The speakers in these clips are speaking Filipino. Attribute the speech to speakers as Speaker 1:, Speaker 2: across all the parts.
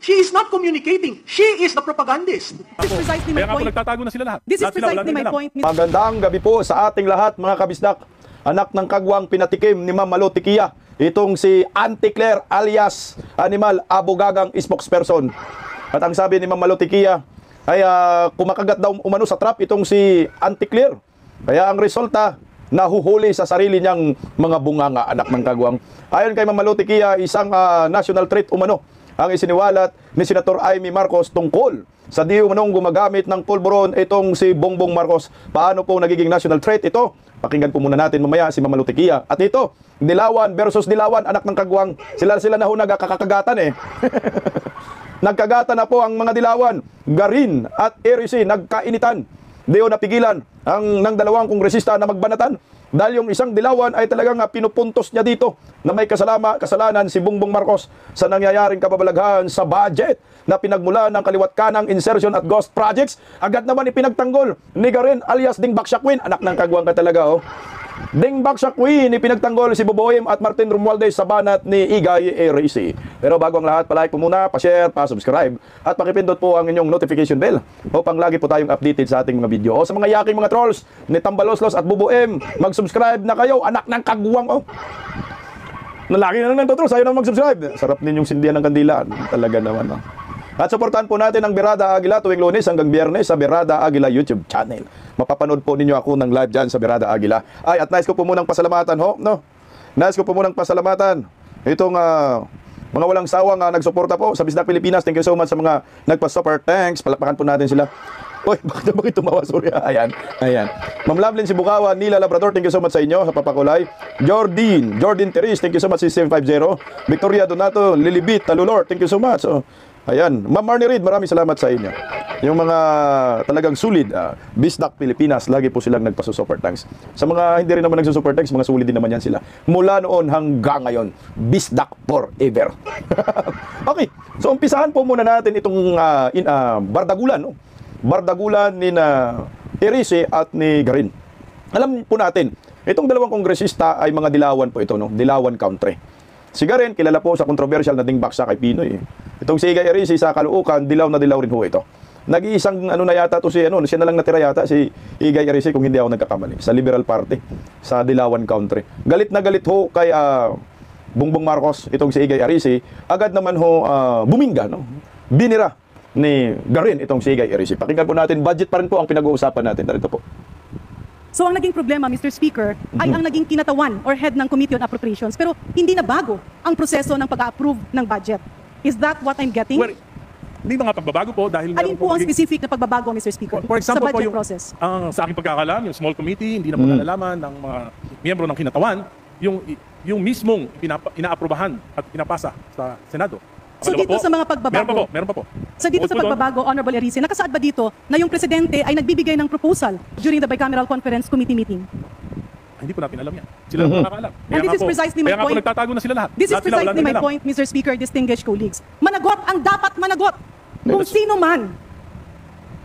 Speaker 1: She is not communicating. She is the propagandist.
Speaker 2: This is precisely my
Speaker 3: Kaya nga po
Speaker 2: point.
Speaker 3: nagtatago na sila lahat.
Speaker 2: This is
Speaker 3: Lahat sila, wala
Speaker 2: precisely
Speaker 3: din
Speaker 2: my
Speaker 3: alam.
Speaker 2: point.
Speaker 4: Magandang gabi po sa ating lahat mga kabisdak. Anak ng kagwang pinatikim ni Ma'am Malu Tikia. Itong si Auntie Claire alias Animal Abogagang spokesperson. At ang sabi ni Ma'am Malu Tikia ay kumakagat daw umano sa trap itong si Auntie Claire. Kaya ang resulta, nahuhuli sa sarili niyang mga bunganga, anak ng kagwang. Ayon kay Ma'am Malu Tikia, isang national threat umano ang isiniwalat ni Senator Amy Marcos tungkol sa di umanong gumagamit ng pulburon itong si Bongbong Marcos. Paano po nagiging national threat ito? Pakinggan po muna natin mamaya si Ma'am Malu Tikia. At ito, Dilawan versus Dilawan, anak ng kagwang. Sila na ho nagkakagatan eh. Nagkagatan na po ang mga Dilawan. Garin at Erice nagkainitan. Di ho napigilan ng dalawang kongresista na magbanatan. Dahil yung isang Dilawan ay talagang pinupuntos niya dito na may kasalanan si Bongbong Marcos sa nangyayaring kababalaghan sa budget na pinagmula ng kaliwat kanang insertion at ghost projects. Agad naman ipinagtanggol ni Garin alias Ding Baksakwin. Anak ng kagwang ka talaga oh. Ding Baksakwin, ipinagtanggol si Boboim at Martin Romualdez sa banat ni Igay Erice. Pero bago ang lahat, palike po muna, pa-share, pa-subscribe at pakipindot po ang inyong notification bell upang lagi po tayong updated sa ating mga video. O sa mga yaking mga trolls ni Tambaloslos at Boboim, mag-subscribe na kayo, anak ng kagwang oh. Nalaki na lang nagtotrol, sayo na mag-subscribe. Sarap ninyong sindihan ng kandila. Talaga naman oh. At suportahan po natin ang Berada Aguila tuwing Lunes hanggang Biyernes sa Berada Aguila YouTube channel. Mapapanood po ninyo ako ng live dyan sa Berada Aguila. Ay, at nais ko po munang pasalamatan ho, no? Nais ko po munang pasalamatan itong mga walang sawang nagsuporta po sa Bisdak Pilipinas. Thank you so much sa mga nagpa-super thanks. Palakpakan po natin sila. Uy, bakit tumawa? Sorry. Ayan. Ma'am Lovelyn Sibukawa, Nila Labrador, thank you so much sa inyo, sa papakulay. Jordan Teres, thank you so much, 750. Victoria Donato, Lilibit, Talulor, thank you so much. Ayan, Ma'am Marnie Reid, maraming salamat sa inyo. Yung mga talagang sulit, Bisdak Pilipinas, lagi po silang nagpa-super thanks. Sa mga hindi rin naman nagsusuper thanks, mga sulit din naman yan sila. Mula noon hanggang ngayon, Bisdak forever. Okay, so umpisahan po muna natin itong bardagulan, no? Bardagulan ni Erice at ni Garin. Alam po natin, itong dalawang kongresista ay mga Dilawan po ito, no? Dilawan country. Si Garin, kilala po sa controversial na dingbaksa kay Pinoy. Itong si Igay Erice sa Caloocan, dilaw na dilaw rin ho ito. Nag-iisang na yata to siya na lang natira yata si Igay Erice kung hindi ako nagkakamali sa Liberal Party sa Dilawan Country. Galit na galit ho kay Bongbong Marcos itong si Igay Erice. Agad naman ho buminga, no? Binira ni Garin itong si Igay Erice. Pakinggan po natin, budget pa rin po ang pinag-uusapan natin. Dito po.
Speaker 2: So ang naging problema, Mr. Speaker, ay ang naging kinatawan or head ng Committee on Appropriations. Pero hindi na bago ang proseso ng pag-approve ng budget. Is that what I'm getting?
Speaker 3: Well, hindi mga pagbabago po dahil
Speaker 2: Alin po ang specific na pagbabago, Mr. Speaker,
Speaker 3: for example
Speaker 2: sa budget
Speaker 3: po yung,
Speaker 2: process?
Speaker 3: sa aking pagkakalam, yung small committee, hindi na po nalalaman ng mga miyembro ng kinatawan yung mismong inaaprubahan at pinapasa sa Senado.
Speaker 2: So dito sa mga pagbabago,
Speaker 3: meron pa po.
Speaker 2: So dito sa pagbabago, Honorable Erice, nakasaad ba dito na yung presidente ay nagbibigay ng proposal during the Bicameral Conference Committee meeting?
Speaker 3: Hindi po natin alam yan. Sila lang nakakaalam.
Speaker 2: And this is precisely my
Speaker 3: Kaya nga po
Speaker 2: point.
Speaker 3: nagtatago na sila lahat.
Speaker 2: This is
Speaker 3: Lahat sila, wala
Speaker 2: precisely
Speaker 3: din
Speaker 2: my
Speaker 3: alam.
Speaker 2: point, Mr. Speaker, distinguished colleagues. Managot ang dapat managot. Kung sino man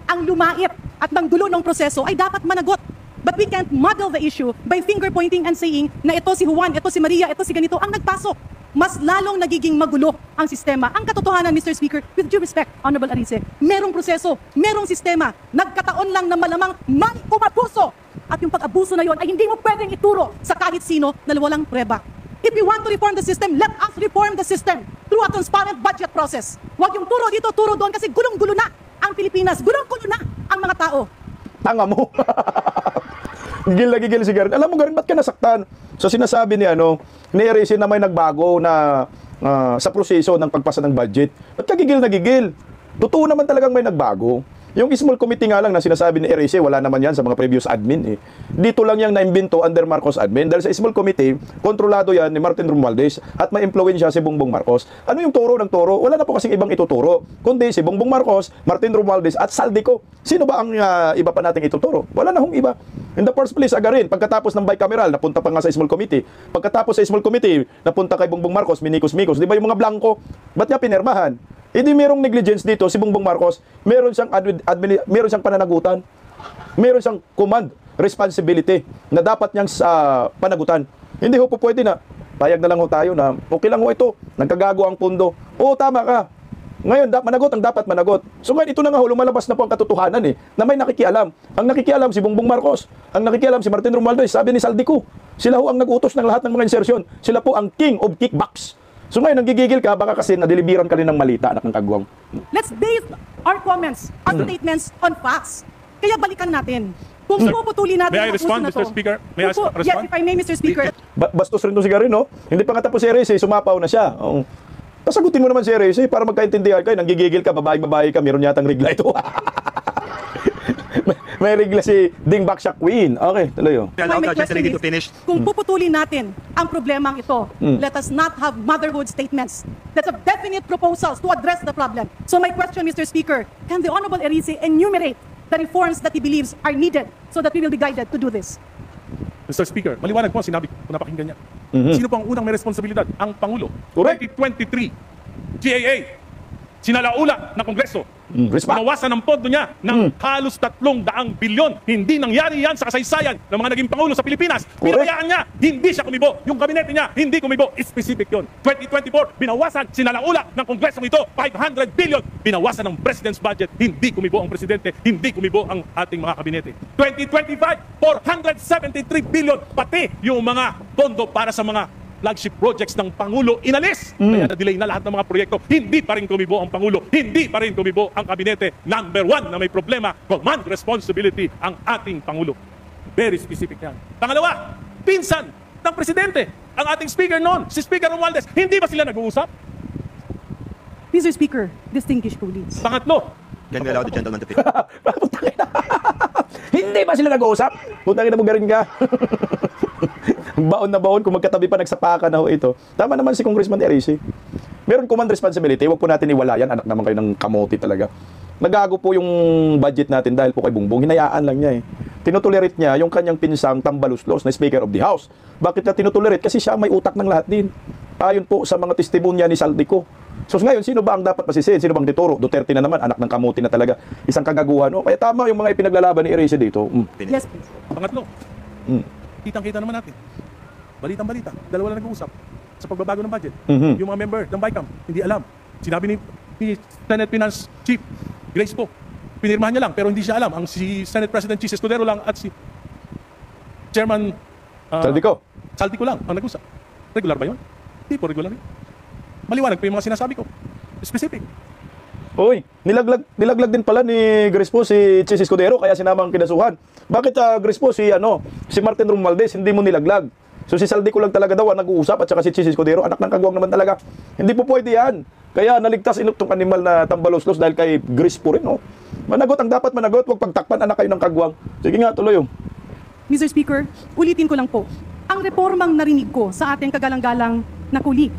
Speaker 2: ang lumait at nangdulo ng proseso ay dapat managot. But we can't muddle the issue by finger pointing and saying na ito si Juan, ito si Maria, ito si ganito ang nagpasok. Mas lalong nagiging magulo ang sistema. Ang katotohanan, Mr. Speaker, with due respect, Honorable Erice, merong proseso, merong sistema. Nagkataon lang na malamang may umabuso. At yung pag-abuso na yon ay hindi mo pwedeng ituro sa kahit sino na walang preba. If we want to reform the system, let us reform the system through a transparent budget process. Huwag yung turo dito, turo doon kasi gulong-gulo na ang Pilipinas. Gulong-gulo na ang mga tao.
Speaker 4: Tanga mo. Gigil na gigil si Garin. Alam mo Garin, ba't ka nasaktan? So sinasabi ni Erice na may nagbago na sa proseso ng pagpasa ng budget. Ba't ka gigil na gigil? Totoo naman talagang may nagbago. Yung small committee nga lang na sinasabi ni Erice, wala naman yan sa mga previous admin eh. Dito lang yung naimbento under Marcos admin. Dahil sa small committee, kontrolado yan ni Martin Romualdez at may impluwensya si Bongbong Marcos. Ano yung turo ng turo? Wala na po kasing ibang ituturo. Kundi si Bongbong Marcos, Martin Romualdez at Saldico. Sino ba ang iba pa nating ituturo? Wala na hong iba. In the first place, Garin, pagkatapos ng bicameral, napunta pa nga sa small committee. Pagkatapos sa small committee, napunta kay Bongbong Marcos, minikos-mikos. Di ba yung mga blanco? Ba't niya pinirmahan? Hindi merong negligence dito si Bongbong Marcos, meron siyang pananagutan. Meron siyang command responsibility na dapat niyang panagutan. Hindi ho po pwede na payag na lang ho tayo na okay lang ho ito, nagkagago ang pundo. Oo, tama ka. Ngayon, managot ang dapat managot. So ngayon, ito na nga, lumalabas na po ang katotohanan na may nakikialam. Ang nakikialam si Bongbong Marcos, ang nakikialam si Martin Romualdez, sabi ni Saldico. Sila ho ang nag-utos ng lahat ng mga insertion. Sila po ang king of kickbacks. So ngayon, nanggigigil ka, baka kasi nadeliveran ka rin ng malita, anak ng kagwang.
Speaker 2: Let's base our comments, our statements on facts. Kaya balikan natin. Kung puputulin natin
Speaker 3: May I
Speaker 2: ang
Speaker 3: respond,
Speaker 2: uso na
Speaker 3: Mr.
Speaker 2: to.
Speaker 3: Speaker? May I
Speaker 2: Kung po-
Speaker 3: respond?
Speaker 2: Yes, if I may, Mr. Speaker.
Speaker 4: Bastos rin to si Gary, no? Hindi pa nga tapos si Reyes, sumapaw na siya. Oh. Pasagutin mo naman si Reyes, para magkaintindihan kayo. Nanggigigil ka, babae ka, meron yatang regla ito. may regla si Ding Baksha Queen. Okay, tuloy yun.
Speaker 2: My question is, kung puputulin natin ang problemang ito, let us not have motherhood statements. Let's have definite proposals to address the problem. So my question, Mr. Speaker, can the Honorable Erice enumerate the reforms that he believes are needed so that we will be guided to do this?
Speaker 3: Mr. Speaker, maliwanag po, sinabi ko, napakinggan niya. Sino po ang unang may responsibilidad? Ang Pangulo.
Speaker 4: Correct.
Speaker 3: 2023, GAA, sinalaula ng Kongreso.
Speaker 4: Respect.
Speaker 3: Nawasan ang pondo niya ng halos 300 bilyon. Hindi nangyari yan sa kasaysayan ng mga naging Pangulo sa Pilipinas. Pinabayaan niya, hindi siya kumibo. Yung kabinete niya, hindi kumibo. Specific yun. 2024, binawasan, sinalaula ng Kongreso ito, 500 billion. Binawasan ng President's budget, hindi kumibo ang Presidente, hindi kumibo ang ating mga kabinete. 2025, 473 billion, pati yung mga pondo para sa mga flagship projects ng Pangulo inalis. Kaya na-delay na lahat ng mga proyekto. Hindi pa rin kumibo ang Pangulo. Hindi pa rin kumibo ang kabinete. Number one na may problema, command responsibility ang ating Pangulo. Very specific yan. Pangalawa, pinsan ng Presidente. Ang ating speaker noon, si Speaker Romualdez. Hindi ba sila nag-uusap?
Speaker 2: Mr. Speaker, distinguished colleagues.
Speaker 3: Pangatlo,
Speaker 5: Can we allow the gentleman to finish?
Speaker 4: Hindi ba sila nag-uusap? Putangin na mo garin ka. Baon na baon, kung magkatabi pa nagsapakan na ho ito. Tama naman si Congressman Erice. Meron command responsibility, huwag po natin iwala yan. Anak naman kayo ng kamote talaga. Nagago po yung budget natin dahil po kay Bongbong. Hinayaan lang niya Tinutolerate niya yung kanyang pinsang Tambaluslos na Speaker of the House. Bakit niya tinutolerate? Kasi siya may utak ng lahat din. Ayon po sa mga testimonya ni Saldico. So ngayon, sino ba ang dapat pasisihin? Sino bang dituro? Duterte na naman, anak ng kamuti na talaga. Isang kagaguhan. Kaya tama yung mga ipinaglalaban ni Erice dito.
Speaker 2: Yes, please.
Speaker 3: pangatlo, kitang-kita naman natin. Balitang-balita, dalawa lang nag-uusap sa pagbabago ng budget. Yung mga member ng BICAM, hindi alam. Sinabi ni Senate Finance Chief Grace po, pinirmahan niya lang, pero hindi siya alam. Ang si Senate President Chis Escudero lang at si Chairman Saldico lang ang nag-usap. Regular ba yun? Hindi po regular yun. Maliwanag pa yung mga sinasabi ko. Specific.
Speaker 4: Uy, nilaglag din pala ni Grace po si Chis Escudero kaya sinamang kinasuhan. Bakit Grace po si Martin Romualdez hindi mo nilaglag? So si Saldico lang talaga daw ang nag-uusap at saka si Chis Escudero, anak ng kagwang naman talaga. Hindi po pwede yan. Kaya naligtas itong animal na Tambaluslos dahil kay Grace po rin. Managot ang dapat managot, huwag pagtakpan anak kayo ng kagwang. Sige nga, tuloy
Speaker 2: Mr. Speaker, ulitin ko lang po. Ang reformang narinig ko sa ating kagalang-galang na kulig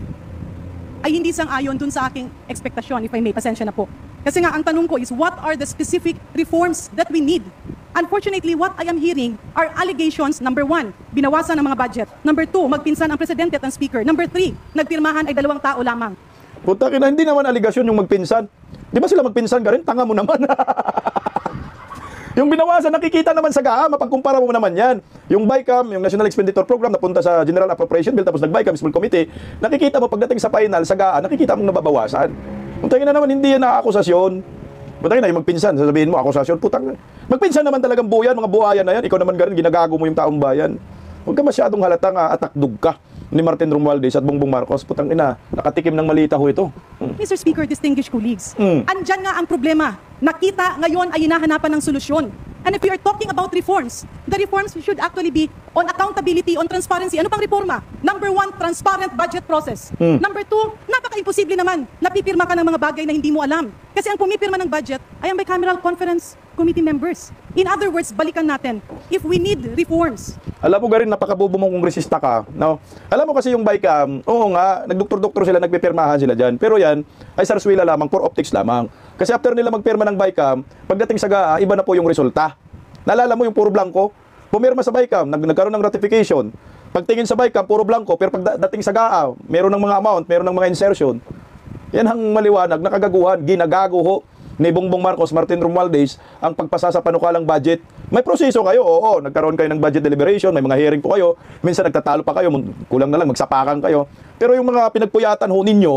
Speaker 2: ay hindi sang-ayon dun sa aking ekspektasyon, if I may, pasensya na po. Kasi nga, ang tanong ko is, what are the specific reforms that we need? Unfortunately, what I am hearing are allegations. Number 1, binawasan ang mga budget. Number 2, magpinsan ang presidente at ang speaker. Number 3, nagpirmahan ay 2 tao lamang.
Speaker 4: Punta na, hindi naman aligasyon yung magpinsan. Di ba sila magpinsan ka rin? Tanga mo naman. Yung binawasan, nakikita naman sa GAA, mapagkumpara mo naman yan. Yung BICAM, yung National Expenditure Program, napunta sa General Appropriation Bill, tapos nag-BICAM Small Committee, nakikita mo pagdating sa final, sa GAA, nakikita mong nababawasan. Puntangin na naman, hindi yan na-akusasyon. Puntangin na, yung magpinsan, sasabihin mo, akusasyon, putang. Magpinsan naman talagang buyan, mga buhayan na yan. Ikaw naman garin, ginagago mo yung taong bayan. Huwag ka masyadong halatang atakdug ka ni Martin Romualdez at Bongbong Marcos. Putang ina, nakatikim ng malita ho ito.
Speaker 2: Mr. Speaker, distinguished colleagues, andyan nga ang problema. Nakita ngayon ay hinahanapan ng solusyon. And if we are talking about reforms, the reforms should actually be on accountability, on transparency. Ano pang reforma? Number 1, transparent budget process. Number 2, napaka-imposible naman na pipirma ka ng mga bagay na hindi mo alam. Kasi ang pumipirma ng budget ay ang bicameral conference committee members. In other words, balikan natin, if we need reforms.
Speaker 4: Alam mo garin, napakabobo mong kongresista ka. No? Alam mo kasi yung BICAM, oo nga, nagdoktor-doktor sila, nagpipirmahan sila dyan. Pero yan, ay sarswila lamang, for optics lamang. Kasi after nila magpirma ng BICAM, pagdating sa GAA, iba na po yung resulta. Naalala mo yung puro blanco? Pumirma sa BICAM, nagkaroon ng ratification. Pagtingin sa BICAM, puro blanco. Pero pagdating sa GAA, meron ng mga amount, meron ng mga insertion. Yan ang maliwanag, nakagaguhan, ginagago ho ni Bongbong Marcos, Martin Romualdez, ang pagpasa sa panukalang budget. May proseso kayo, oo, nagkaroon kayo ng budget deliberation, may mga hearing po kayo, minsan nagtatalo pa kayo, kulang na lang, magsapakan kayo. Pero yung mga pinagpuyatan ho ninyo,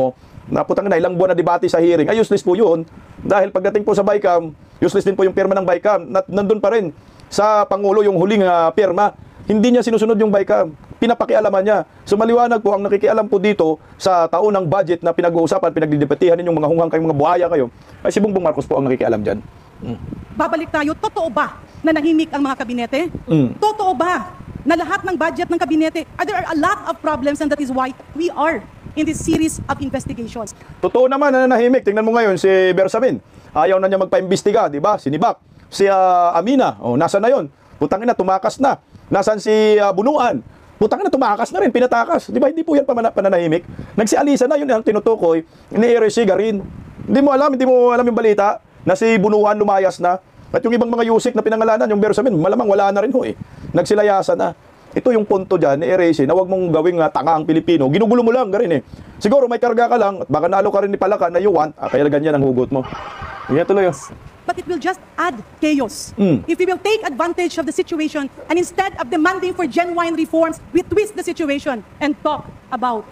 Speaker 4: Naputang na ilang buwan na debate sa hearing. Ay, useless po yun. Dahil pagdating po sa BICAM, useless din po yung pirma ng BICAM. Nandun pa rin sa Pangulo yung huling pirma. Hindi niya sinusunod yung BICAM. Pinapakialaman niya. So maliwanag po, ang nakikialam po dito sa taon ng budget na pinag-uusapan, pinagdidebatihan ninyong mga hunghang kayong mga buhaya kayo, ay si Bongbong Marcos po ang nakikialam dyan.
Speaker 2: Babalik tayo, totoo ba na nahimik ang mga kabinete? Totoo ba na lahat ng budget ng kabinete, there are a lot of problems and that is why we are in this series of investigations.
Speaker 4: Totoo naman na nahimik. Tingnan mo ngayon si Bersamin. Ayaw na niya magpaimbestiga, di ba? Si Nibak, si Amina, nasa na yon? Putangin na, tumakas na. Nasaan si Bunuan? Putangin na, tumakas na rin, pinatakas. Di ba? Hindi po yan pananahimik. Nagsialisa na, yun ang tinutukoy. Ini-erase rin. Hindi mo alam yung balita na si Bunuan lumayas na. At yung ibang mga yusik na pinangalanan, yung Bersamin, malamang wala na rin ho eh. Nagsilayasan na. Ito yung punto dyan, ni-erase, na huwag mong gawing tanga ang Pilipino. Ginugulo mo lang, garin eh. Siguro may karga ka lang, at baka nalo ka rin ni Palaka na you want, kaya ganyan ang hugot mo. Yan tuloy.
Speaker 2: But it will just add chaos. If we will take advantage of the situation and instead of demanding for genuine reforms, we twist the situation and talk about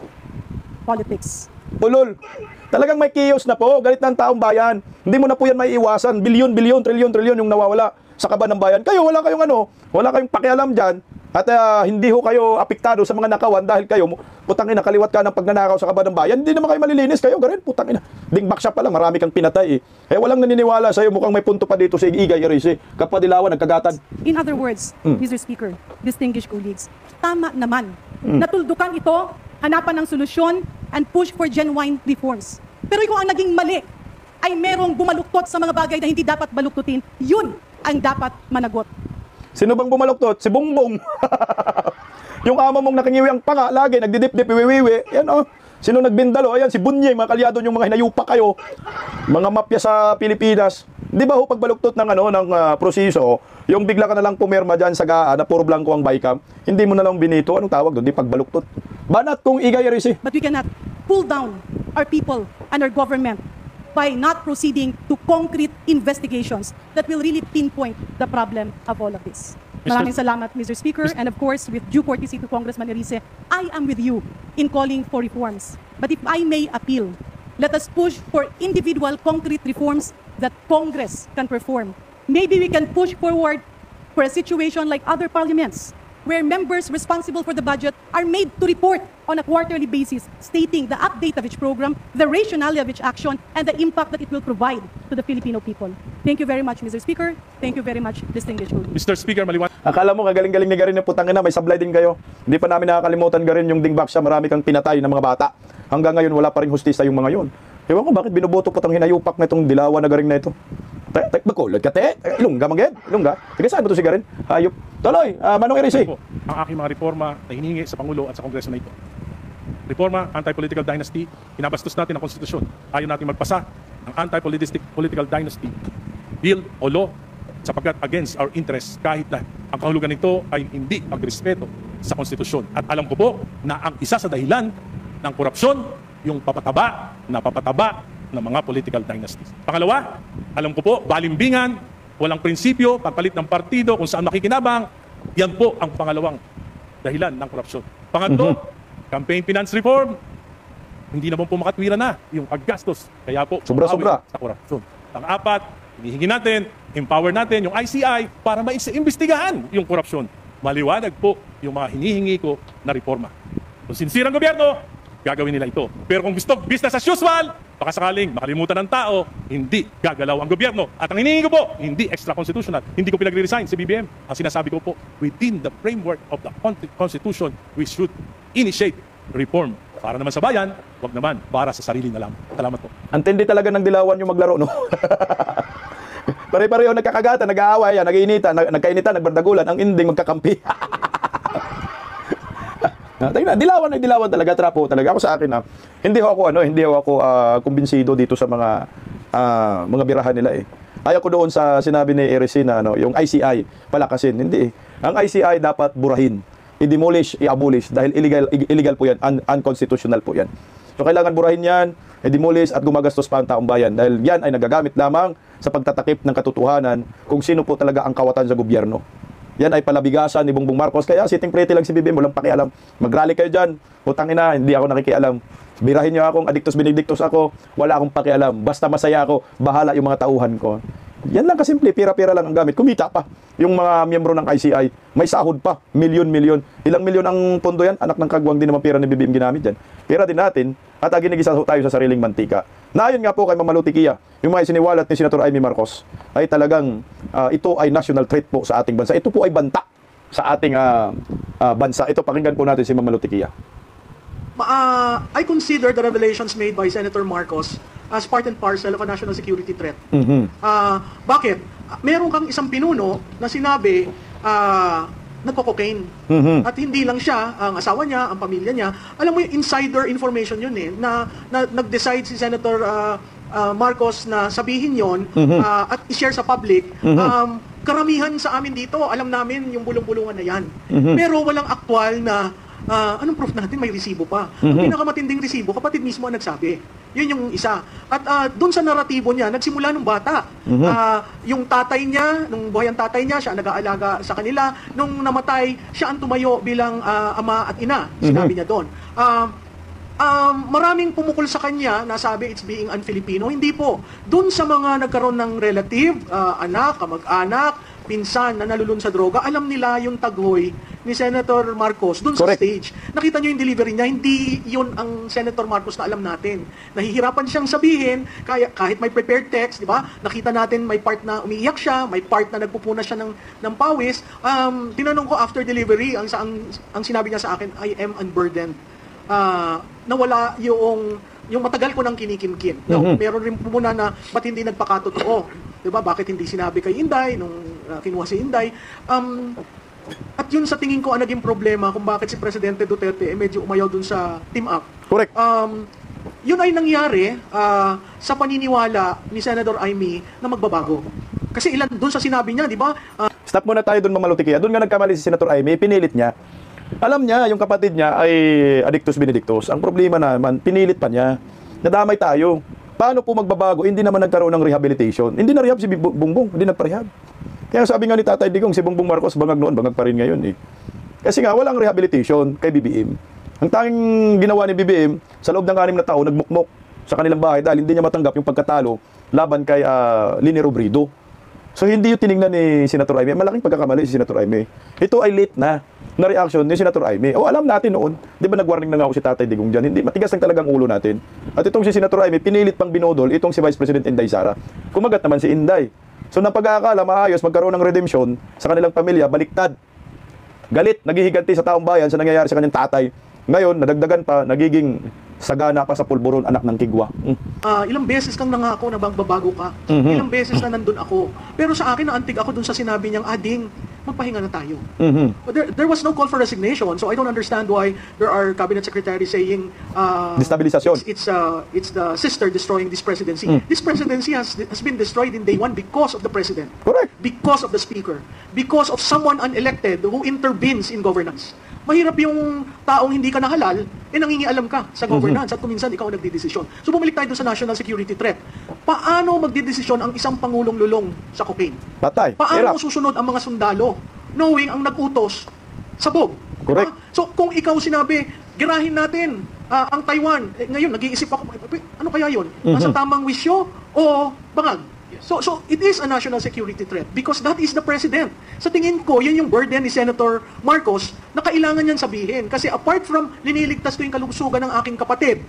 Speaker 2: politics.
Speaker 4: Ulol, talagang may chaos na po, galit ng taong bayan. Hindi mo na po yan may iwasan. Bilyon, trilyon yung nawawala sa kaban ng bayan. Kayo, wala kayong pakialam dyan. At hindi ho kayo apektado sa mga nakawan dahil kayo, putangin na, kaliwat ka ng pagnanakaw sa kaban ng bayan. Hindi naman kayo malilinis, kayo, garin, putangin na. Dingbak siya pa lang, marami kang pinatay eh. Walang naniniwala sa'yo, mukhang may punto pa dito sa Igay Erase. Kapadilawan, nagkagatan.
Speaker 2: In other words, Mr. Speaker, distinguished colleagues, tama naman. Natuldukan ito, hanapan ng solusyon, and push for genuine reforms. Pero kung ang naging mali ay merong bumaluktot sa mga bagay na hindi dapat baluktutin, yun ang dapat managot.
Speaker 4: Sino bang bumaluktot? Si Bongbong. Yung ama mong nakangiwi ang panga, lagi, nagdidip-dip, wiwiwi. Yan Sino nagbindalo? Ayan, si Bunye, mga kalyado yung mga hinayupa kayo. Mga mafia sa Pilipinas. Di ba ho, pagbaluktot ng proseso, yung bigla ka na lang pumirma dyan sa na puro blanco ang BICAM, hindi mo na lang binito. Anong tawag doon? Di pagbaluktot. Banat kung Igay Erase.
Speaker 2: But we cannot pull down our people and our government by not proceeding to concrete investigations that will really pinpoint the problem of all of this. Maraming salamat, Mr. Speaker, and of course, with due courtesy to Congressman Erice, I am with you in calling for reforms. But if I may appeal, let us push for individual concrete reforms that Congress can perform. Maybe we can push forward for a situation like other parliaments, where members responsible for the budget are made to report on a quarterly basis, stating the update of each program, the rationale of each action, and the impact that it will provide to the Filipino people. Thank you very much, Mr. Speaker. Thank you very much, distinguished colleagues.
Speaker 3: Mr. Speaker, maliwanag.
Speaker 4: Akala mo, kagaling-galing ni Garin yung putangin na, may sablay din kayo. Hindi pa namin nakakalimutan Garin yung dingbak siya, marami kang pinatay ng mga bata. Hanggang ngayon, wala pa rin hustisya yung mga yon. Ewan ko, bakit binuboto po itong hinayupak na itong dilawa na Garing na ito? Bakulod ka, te? Ilungga, maged? Ilungga? Tiga saan ba ito si Garin? Hayop. Tuloy, Manong Erase.
Speaker 3: Ang aking mga reforma na hinihingi sa Pangulo at sa Kongreso na ito. Reforma, anti-political dynasty, pinabastos natin ang konstitusyon. Ayaw natin magpasa ng anti-political dynasty bill o law sapagkat against our interests kahit na ang kahulugan nito ay hindi pagrespeto sa konstitusyon. At alam ko po na ang isa sa dahilan ng korupsyon, yung papataba ng mga political dynasties. Pangalawa, alam ko po, balimbingan, walang prinsipyo, pagpalit ng partido, kung saan makikinabang, yan po ang pangalawang dahilan ng korupsyon. Pangatlo, campaign finance reform, hindi naman po makatwira na yung paggastos. Kaya po,
Speaker 4: sobra-sobra
Speaker 3: sa korupsyon. Pang-apat, hinihingi natin, empower natin yung ICI para maimbestigahan yung korupsyon. Maliwanag po yung mga hinihingi ko na reforma. Kung sincere ang gobyerno, gagawin nila ito. Pero kung gusto business as usual, baka sakaling makalimutan ng tao, hindi gagalaw ang gobyerno. At ang hinihingi ko po, hindi extra-constitutional. Hindi ko pinagre-resign sa BBM. Ang sinasabi ko po, within the framework of the Constitution, we should initiate reform. Para naman sa bayan, wag naman para sa sarili na lang. Salamat po.
Speaker 4: Antindi talaga ng dilawan yung maglaro, no? Pare-pareho nagkakagatan, nag-aaway, nagkainitan, nagbardagulan, ang ending magkakampi. Dilawan talaga, trapo talaga. Ako sa akin, hindi ho ako kumbinsido dito sa mga birahan nila eh. Ayaw ko doon sa sinabi ni Erase na yung ICI palakasin. Hindi eh. Ang ICI dapat burahin, i-demolish, i-abolish dahil illegal po yan, unconstitutional po yan. So kailangan burahin yan, i-demolish at gumagastos pa ang taong bayan dahil yan ay nagagamit lamang sa pagtatakip ng katotohanan kung sino po talaga ang kawatan sa gobyerno. Yan ay palabigasan ni Bongbong Marcos. Kaya sitting pretty lang si BBM, walang pakialam. Mag-rally kayo dyan. Putang ina, hindi ako nakikialam. Birahin niyo akong adictus benedictus ako, wala akong pakialam. Basta masaya ako, bahala yung mga tauhan ko. Yan lang kasimple, pira-pira lang ang gamit. Kumita pa. Yung mga miyembro ng ICI, may sahod pa. Milyon-milyon. Ilang milyon ang pondo yan? Anak ng kagwang, din naman pira ni BBM ginamit yan. Pira din natin at ginigisa tayo sa sariling mantika. Naayon nga po kay Ma'am Malu Tiquia, yung mga siniwalat ni Senator Amy Marcos ay talagang ito ay national threat po sa ating bansa. Ito po ay banta sa ating bansa. Ito, pakinggan po natin si Ma'am Malu Tiquia.
Speaker 1: I consider the revelations made by Senator Marcos as part and parcel of a national security threat. Bakit? Meron kang isang pinuno na sinabi nagko-cocaine. At hindi lang siya, ang asawa niya, ang pamilya niya. Alam mo yung insider information yun na nag-decide si Senator Marcos na sabihin yon at i-share sa public. Karamihan sa amin dito, alam namin yung bulong-bulungan na yan. Pero walang aktwal na anong proof natin? May resibo pa. Ang pinakamatinding resibo, kapatid mismo ang nagsabi. Yun yung isa. At doon sa naratibo niya, nagsimula nung bata. Yung tatay niya, nung buhay ang tatay niya, siya ang nag-aalaga sa kanila. Nung namatay, siya ang tumayo bilang ama at ina. Sinabi niya doon. Maraming pumukol sa kanya na sabi it's being un-Filipino. Hindi po. Doon sa mga nagkaroon ng relative, anak, kamag-anak, pinsan na nalulun sa droga, alam nila yung taghoy ni Senator Marcos doon sa stage. Nakita nyo yung delivery niya, hindi yun ang Senator Marcos na alam natin. Nahihirapan siyang sabihin, kahit may prepared text, di ba? Nakita natin may part na umiiyak siya, may part na nagpupuna siya ng pawis. Tinanong ko after delivery, ang sinabi niya sa akin, I am unburdened. Nawala yung matagal ko nang kinikimkim. No, meron rin po muna na ba't hindi nagpakatotoo? 'Di ba? Bakit hindi sinabi kay Inday nung kinuha si Inday? At yun sa tingin ko ang naging problema kung bakit si Presidente Duterte medyo umayaw dun sa team up.
Speaker 4: Correct.
Speaker 1: Yun ay nangyari sa paniniwala ni Senator Amy na magbabago. Kasi ilan dun sa sinabi niya, 'di ba?
Speaker 4: Stop muna tayo dun, Ma'am Malu Tiquia. Doon nga nagkamali si Senator Amy, pinilit niya. Alam niya, yung kapatid niya ay adictus benedictus. Ang problema naman, pinilit pa niya. Nadamay tayo. Paano po magbabago? Hindi naman nagkaroon ng rehabilitation. Hindi na rehab si Bongbong, hindi nagpa-rehab. Kaya sabi nga ni Tatay Digong, si Bongbong Marcos bangag noon, bangag pa rin ngayon eh. Kasi nga walang rehabilitation kay BBM. Ang tanging ginawa ni BBM sa loob ng 6 na taon, nagmukmok sa kanilang bahay dahil hindi niya matanggap yung pagkatalo laban kay Lini Robredo. So hindi yung tiningnan ni Senator Amy. Malaking pagkakamali si Senator Amy. Ito ay late na reaction ni Senator Amy. O alam natin noon, di ba nag-warning na nga ako si Tatay Digong dyan, hindi, matigas lang talagang ulo natin. At itong si Senator Amy, pinilit pang binodol itong si Vice President Inday Sara. Kumagat naman si Inday. So napag-aakala, maayos, magkaroon ng redemption sa kanilang pamilya, baliktad. Galit, naghihiganti sa taong bayan sa nangyayari sa kanyang tatay. Ngayon, nadagdagan pa, nagiging sagana pa sa pulburon, anak ng kigwa.
Speaker 1: Ilang beses kang nangako na magbabago ka. Ilang beses na nandun ako. Pero sa akin, naantig ako dun sa sinabi niyang, Ading, magpahinga na tayo. But there was no call for resignation, so I don't understand why there are cabinet secretaries saying
Speaker 4: destabilisasyon.
Speaker 1: It's the sister destroying this presidency. This presidency has been destroyed in day one because of the president.
Speaker 4: Correct.
Speaker 1: Because of the speaker. Because of someone unelected who intervenes in governance. Mahirap yung taong hindi ka nahalal, nangingialam ka sa governance at kuminsan ikaw ang nagdidesisyon. So bumalik tayo sa national security threat. Paano magdidesisyon ang isang pangulong lulong sa cocaine?
Speaker 4: Patay.
Speaker 1: Paano susunod ang mga sundalo knowing ang nag-utos sabog?
Speaker 4: Correct.
Speaker 1: So kung ikaw sinabi, girahin natin ang Taiwan, ngayon nag-iisip ako, ano kaya yun? Nasa tamang wisyo o bangag? So it is a national security threat because that is the president. Sa tingin ko, yun yung burden ni Senator Marcos na kailangan niyan sabihin. Kasi apart from liniligtas ko yung kalusugan ng aking kapatid,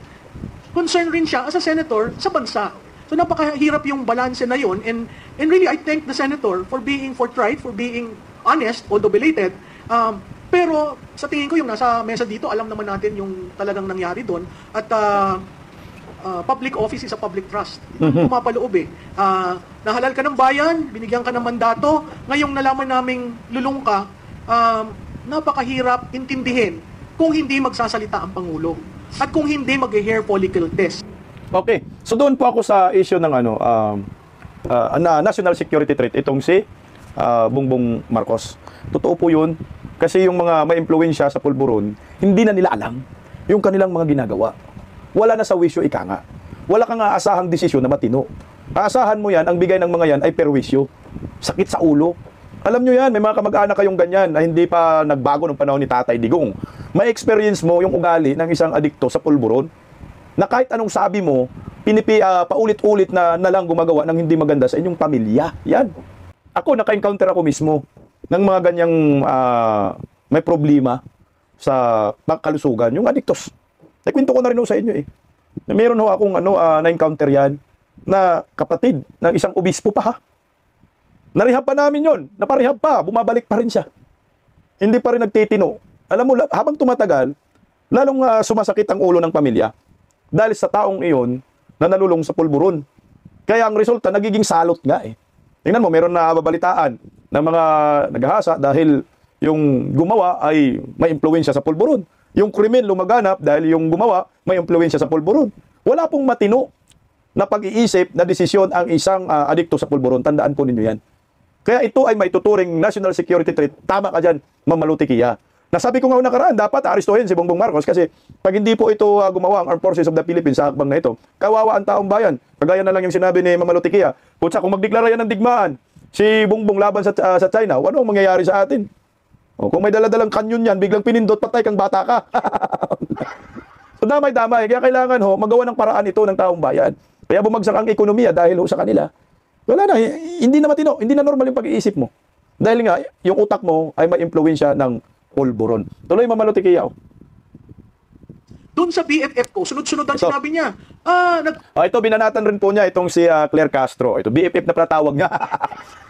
Speaker 1: concern rin siya as a senator sa bansa. So napakahirap yung balanse na yun. And really, I thank the senator for being forthright, for being honest, although belated. Pero sa tingin ko, yung nasa mesa dito, alam naman natin yung talagang nangyari doon. At public office is a public trust. Pumapaloob eh. Nahalal ka ng bayan, binigyan ka ng mandato, ngayong nalaman naming lulong ka, napakahirap intindihin kung hindi magsasalita ang Pangulo at kung hindi mag-hair follicle test.
Speaker 4: Okay. So doon po ako sa issue ng national security threat itong si Bongbong Marcos. Totoo po yun kasi yung mga may impluwensya sa pulburon, hindi na nila alam yung kanilang mga ginagawa. Wala na sa wisyo, ika nga. Wala kang aasahang desisyon na matino. Aasahan mo yan, ang bigay ng mga yan ay perwisyo. Sakit sa ulo. Alam nyo yan, may mga kamag-anak kayong ganyan na hindi pa nagbago ng panahon ni Tatay Digong. May experience mo yung ugali ng isang adikto sa pulburon. na kahit anong sabi mo, paulit-ulit na lang gumagawa ng hindi maganda sa inyong pamilya. Yan. Ako, naka-encounter ako mismo ng mga ganyang may problema sa pagkalusugan. Yung adiktos. Nakwento ko na rin ho sa inyo eh. Na meron ho akong na-encounter yan na kapatid ng isang obispo pa ha. Narehab pa namin yon, naparehab pa, bumabalik pa rin siya. Hindi pa rin nagtitino. Alam mo, habang tumatagal, lalong sumasakit ang ulo ng pamilya dahil sa taong iyon na nalulong sa pulburon. Kaya ang resulta, nagiging salot nga eh. Tingnan mo, meron na babalitaan ng mga naghahasa dahil yung gumawa ay may impluwensya sa pulburon. Yung krimen lumaganap dahil yung gumawa may impluwensya sa pulburon. Wala pong matino na pag-iisip na desisyon ang isang adikto sa pulburon. Tandaan po ninyo yan. Kaya ito ay may tuturing national security threat. Tama ka dyan, Ma'am Malu Tiquia. Nasabi ko nga nakaraan, dapat arestuhin si Bongbong Marcos kasi pag hindi po ito gumawa ang Armed Forces of the Philippines sa hakbang na ito, kawawa ang taong bayan. Kagaya na lang yung sinabi ni Ma'am Malu Tiquia. Putsa, kung magdeklara yan ng digmaan, si Bongbong laban sa China, ano ang mangyayari sa atin? O, kung may daladalang kanyon yan, biglang pinindot, patay kang bata ka. So damay-damay, kaya kailangan magawa ng paraan ito ng taong bayan. Kaya bumagsak ang ekonomiya dahil sa kanila. Wala na, hindi na matino, hindi na normal yung pag-iisip mo. Dahil nga, yung utak mo ay may impluwensya ng pulburon. Tuloy, Ma'am Malu Tiquia.
Speaker 1: Doon sa BFF ko, sunod-sunod ang
Speaker 4: Ito.
Speaker 1: sinabi niya.
Speaker 4: Ito, binanatan rin po niya itong si Claire Castro. Ito, BFF na patawag niya.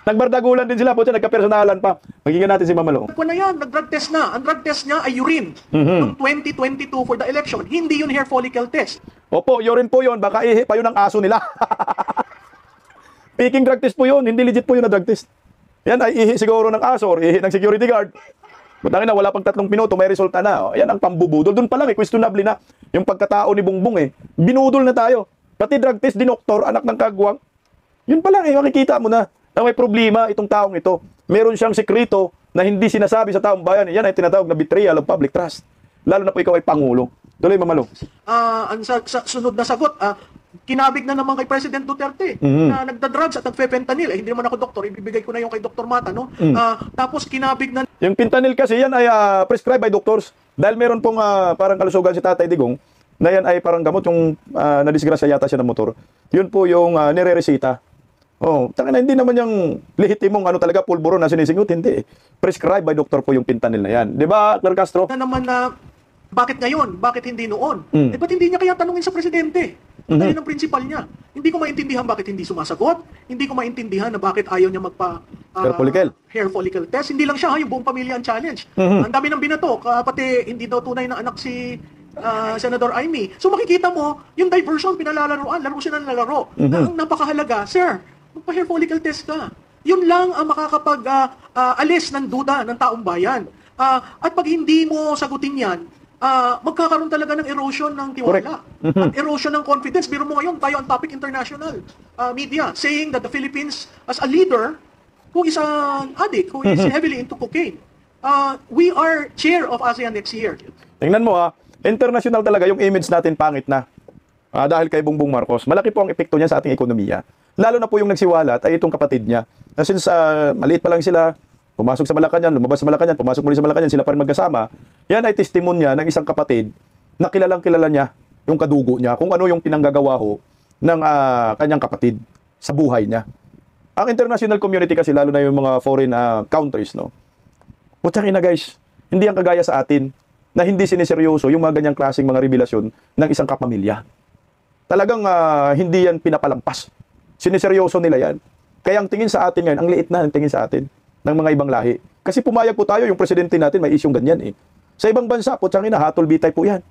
Speaker 4: Nagbardagulan din sila po siya, nagka-personalan pa. Magiging natin si Ma'am Malu.
Speaker 1: Nagkuha na yan, nag-drug test na. Ang drug test niya ay urine. Noong 2022 for the election. Hindi yun hair follicle test.
Speaker 4: Opo, urine po yun. Baka ihi pa yun ang aso nila. Peking drug test po yun. Hindi legit po yun na drug test. Yan ay ihi siguro ng aso or ihi ng security guard. Butangin na, wala pang 3 minuto, may resulta na. O, yan ang pambubudol. Doon pa lang, questionable na. Yung pagkatao ni Bongbong binudol na tayo. Pati drug test, dinoktor, anak ng kagwang. Yun pa lang makikita mo na may problema itong taong ito. Meron siyang sekreto na hindi sinasabi sa taong bayan. Yan ay tinatawag na betrayal of public trust. Lalo na po ikaw ay Pangulo. Tuloy, Ma'am Malu.
Speaker 1: Ang sunod na sagot, kinabig na naman kay President Duterte na nagda-drugs at nagfe-fentanyl. Hindi naman ako doktor, ibibigay ko na yung kay Dr. Mata, no? Tapos kinabig na
Speaker 4: Yung fentanyl kasi yan ay prescribed by doctors. Dahil meron pong parang kalusugan si Tatay Digong na yan ay parang gamot yung nadisgrasya yata siya ng motor. Yun po yung nire-resita. Oh, tangina, hindi naman yung lehitimong talaga pulburon na sinisingot, hindi. Prescribed by doctor po yung fentanyl na yan. Di ba, Claire Castro?
Speaker 1: naman na bakit ngayon? Bakit hindi noon? Ba't hindi niya kaya tanungin sa presidente? Dahil ng principal niya. Hindi ko maintindihan bakit hindi sumasagot. Hindi ko maintindihan na bakit ayaw niya
Speaker 4: Hair follicle.
Speaker 1: hair follicle test. Hindi lang siya, yung buong pamilya ang challenge. Ang dami ng binato. Pati hindi daw tunay na anak si Senador Amy. So makikita mo, yung diversion, pinalalaroan. Laro siya ng lalaro. Ang napakahalaga, sir, magpa-hair follicle test ka. Yun lang ang makakapag-alis ng duda ng taong bayan. At pag hindi mo sagutin yan, magkakaroon talaga ng erosion ng tiwala. At erosion ng confidence. Biro mo ngayon, tayo ang topic international media saying that the Philippines as a leader who is an addict, who is heavily into cocaine. We are chair of ASEAN next year.
Speaker 4: Tingnan mo international talaga yung image natin pangit na. Dahil kay Bongbong Marcos. Malaki po ang epekto niya sa ating ekonomiya. Lalo na po yung nagsiwalat ay itong kapatid niya. Na since maliit pa lang sila, pumasok sa Malacanang, lumabas sa Malacanang, pumasok muli sa Malacanang, sila pa rin magkasama. Yan ay testimonya ng isang kapatid na kilalang kilala niya yung kadugo niya, kung ano yung pinanggagawa ng kanyang kapatid sa buhay niya. Ang international community kasi, lalo na yung mga foreign countries, no? Putsang ina guys, hindi ang kagaya sa atin na hindi siniseryoso yung mga ganyang klaseng mga revelasyon ng isang kapamilya. Talagang hindi yan pinapalampas. Siniseryoso nila yan. Kaya ang tingin sa atin ngayon, ang liit na ang tingin sa atin ng mga ibang lahi. Kasi pumayag po tayo, yung presidente natin may isyong ganyan eh. Sa ibang bansa, putsang ina, hatol bitay po yan.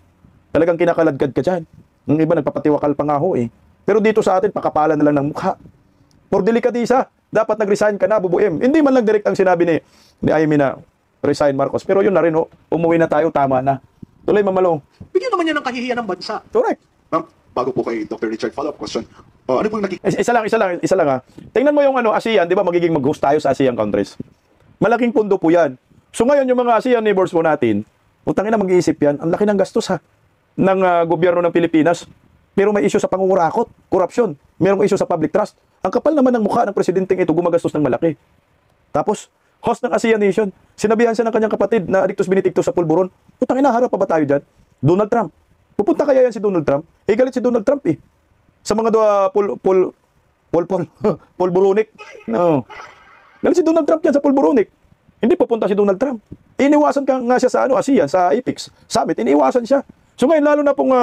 Speaker 4: Talagang kinakaladkad ka dyan. Yung iba nagpapatiwakal pa nga ho eh. Pero dito sa atin, pakapalan na lang ng mukha. For delikadisa, dapat nag-resign ka na, bubuim. Hindi man lang direct ang sinabi ni Amy na resign Marcos. Pero yun na rin, umuwi na tayo, tama na. Tuloy, Ma'am Malu.
Speaker 1: Bigyan naman niya ng kahihiyan ng bansa.
Speaker 4: Correct.
Speaker 5: Ma'am, bago po kay Dr. Richard, follow-up question. Ano po yung
Speaker 4: Isa lang ha. Tingnan mo yung ASEAN, di ba magiging mag-host tayo sa ASEAN countries. Malaking pundo po yan. So ngayon yung mga ASEAN neighbors po natin, utangin na mag-iisip yan, ang laki ng gastos ng gobyerno ng Pilipinas. Pero may issue sa pangungurakot, korupsyon, mayroong issue sa public trust. Ang kapal naman ng mukha ng presidenteng ito, gumagastos ng malaki. Tapos, host ng ASEAN Nation, sinabihan siya ng kanyang kapatid na adictus benedictus sa pulburon. Utangin na, harap pa ba tayo dyan? Donald Trump. Pupunta kaya yan si Donald Trump? Eh, galit si Donald Trump eh. Sa mga pulburunik. No. Galit si Donald Trump yan sa pulburunik. Hindi pupunta si Donald Trump. Iniwasan ka nga siya sa ASEAN, sa APEC Summit. Iniwasan siya. So ngayon, lalo na pong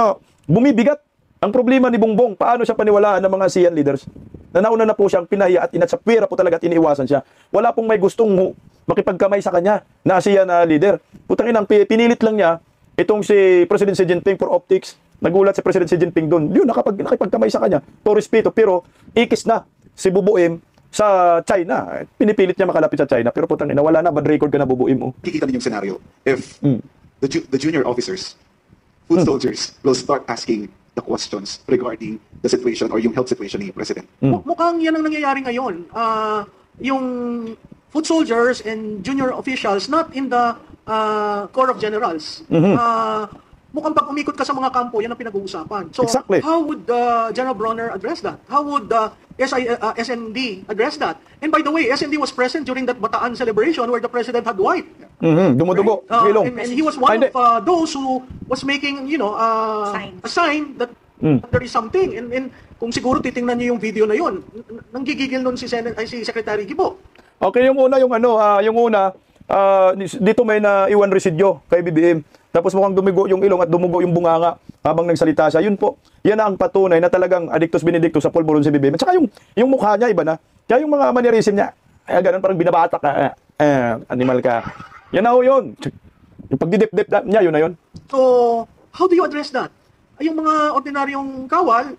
Speaker 4: bumibigat ang problema ni Bongbong. Paano siya paniwalaan ng mga ASEAN leaders? Na nauna na po siyang pinahiya at inatsapwera po talaga at iniwasan siya. Wala pong may gustong makipagkamay sa kanya na ASEAN leader. Putang inang, pinilit lang niya itong si President Xi Jinping for optics. Nagulat si President Xi Jinping doon. Yun, nakipagkamay sa kanya. For respeto. Pero ikis na si Bubuim sa China. Pinipilit niya makalapit sa China. Pero putang ina, wala na. Bad record ka na, Bubuim. Oh.
Speaker 5: Kikita ninyong scenario if the junior officers, food soldiers, will start asking the questions regarding the situation or yung health situation ni President.
Speaker 1: Mukhang yan ang nangyayari ngayon. Yung foot soldiers and junior officials, not in the Corps of Generals. Mukhang pag umikot ka sa mga kampo, yan ang pinag-uusapan. So,
Speaker 4: Exactly.
Speaker 1: how would General Bronner address that? How would SND address that? And by the way, SND was present during that Bataan celebration where the President had white.
Speaker 4: Dumudugo. Ilong.
Speaker 1: And he was one
Speaker 4: Ay,
Speaker 1: of those who was making, a sign that there is something. And kung siguro titingnan niyo yung video na yun, nanggigigil nun si Secretary Gibo.
Speaker 4: Okay, yung una, dito may naiwan residyo kay BBM. Tapos mukhang dumigo yung ilong at dumugo yung bunganga habang nagsalita siya. Yun po, yan ang patunay na talagang addictus benedictus sa pulburon si BBM. At saka yung mukha niya, iba na. Kaya yung mga mannerism niya, ganun parang binabatak ka, animal ka. Yan na ho yun. Yung pagdidip-dip niya, yun na yun.
Speaker 1: So, how do you address that? Ay, yung mga ordinaryong kawal,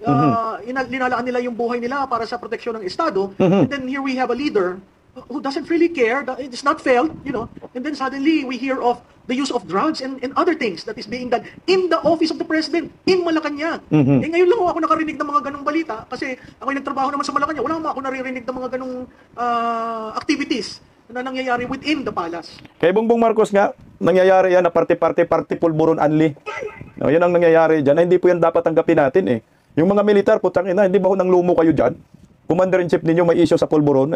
Speaker 1: linalaan nila yung buhay nila para sa proteksyon ng Estado. And then here we have a leader who doesn't really care, that it's not felt, and then suddenly we hear of the use of drugs and other things that is being done in the office of the President, in Malacanang. Eh ngayon lang ako nakarinig ng mga ganong balita kasi ako nagtrabaho naman sa Malacanang, wala naman ako naririnig ng mga ganong activities na nangyayari within the palace.
Speaker 4: Kay Bongbong Marcos nga, nangyayari yan na party pulburon anli. No, yan ang nangyayari dyan. Na hindi po yan dapat tanggapin natin eh. Yung mga militar, putang ina, hindi ba ho nang lumo kayo dyan? Commander-in-chief ninyo may issue sa pulburon,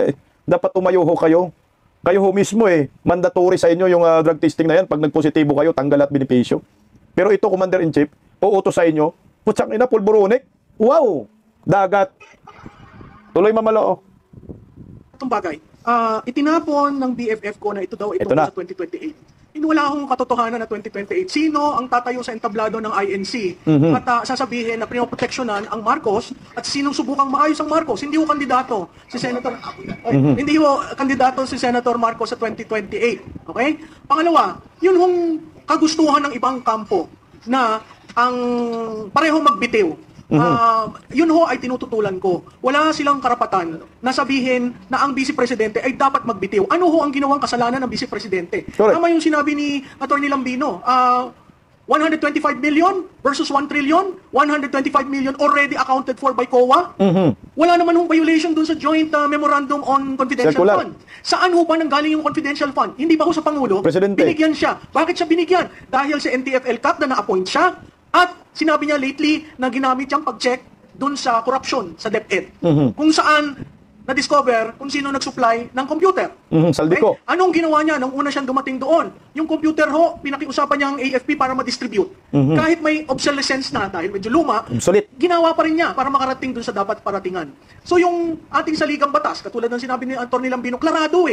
Speaker 4: dapat tumayo ho kayo. Kayo ho mismo mandatory sa inyo yung drug testing na yan. Pag nagpositibo kayo, tanggal at benepisyo. Pero ito, Commander-in-Chief, uutos sa inyo, putsang ina, pulburonik. Wow! Dagat. Tuloy mamalo.
Speaker 1: Itong bagay, itinapon ng BFF ko na ito daw
Speaker 4: Ito na.
Speaker 1: sa 2028. Wala akong katotohanan na 2028. Sino ang tatayo sa entablado ng INC at sasabihin na pinoproteksyonan ang Marcos at sinong subukang maayos ang Marcos? Hindi ho kandidato si Senator hindi ho kandidato si Senator Marcos sa 2028. Okay? Pangalawa, yun hong kagustuhan ng ibang kampo na ang pareho magbitiw. Yun ho ay tinututulan ko. Wala silang karapatan na sabihin na ang Vice Presidente ay dapat magbitiw. Ano ho ang ginawang kasalanan ng Vice Presidente?
Speaker 4: Correct.
Speaker 1: Tama yung sinabi ni Atty. Lambino. 125 million versus 1 trillion. 125 million already accounted for by COA. Wala naman hong violation dun sa joint memorandum on confidential
Speaker 4: Circular.
Speaker 1: fund. Saan ho ba nanggaling yung confidential fund? Hindi ba ho sa Pangulo?
Speaker 4: Presidente.
Speaker 1: Binigyan siya. Bakit siya binigyan? Dahil sa NTF-ELCAC na na-appoint siya. At sinabi niya lately na ginamit siyang pag-check dun sa corruption sa DepEd. Kung saan na-discover kung sino nag-supply ng computer.
Speaker 4: Saldico.
Speaker 1: Okay? Anong ginawa niya nung una siyang dumating doon? Yung computer ho, pinakiusapan niya ang AFP para ma-distribute. Kahit may obsolescence na dahil medyo luma,
Speaker 4: Obsolete.
Speaker 1: ginawa pa rin niya para makarating dun sa dapat paratingan. So yung ating saligang batas, katulad ng sinabi ni Atty. Lambino, klarado